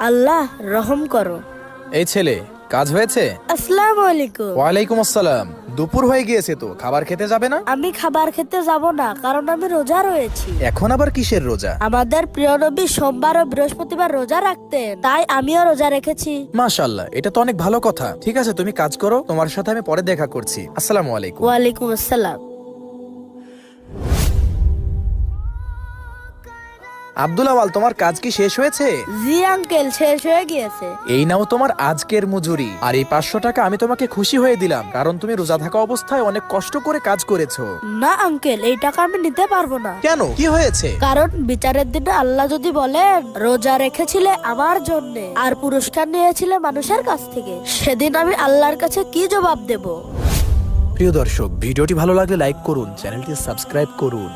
আল্লাহ রহম করো। এই ছেলে, কাজ হয়েছে? আসসালামু আলাইকুম। ওয়ালাইকুম আসসালাম। দুপুর হয়ে গিয়েছে তো, খাবার খেতে যাবে না? আমি খাবার খেতে যাব না, কারণ আমি রোজা রয়েছি। এখন আবার কিসের রোজা? আমাদের প্রিয় নবী সোমবার ও বৃহস্পতিবার রোজা রাখতেন, তাই আমিও রোজা রেখেছি। মাশাআল্লাহ, এটা তো অনেক ভালো কথা। ঠিক আছে, তুমি কাজ করো, তোমার সাথে আমি পরে দেখা করছি। আসসালামু আলাইকুম। ওয়ালাইকুম আসসালাম। আব্দুল আওয়াল, তোমার কাজ কি শেষ হয়েছে? জি আঙ্কেল, শেষ হয়ে গিয়েছে। এই নাও তোমার আজকের মজুরি। আর এই 500 টাকা আমি তোমাকে খুশি হয়ে দিলাম, কারণ তুমি রোজা থাকা অবস্থায় অনেক কষ্ট করে কাজ করেছো। না আঙ্কেল, এই টাকা আমি নিতে পারবো না। কেন, কি হয়েছে? কারণ বিচারের দিনে আল্লাহ যদি বলেন রোজা রেখেছিলে আমার জন্য আর পুরস্কার নিয়েছিলে মানুষের কাছ থেকে, সেদিন আমি আল্লাহর কাছে কি জবাব দেব? প্রিয় দর্শক, ভিডিওটি ভালো লাগলে লাইক করুন, চ্যানেলটি সাবস্ক্রাইব করুন।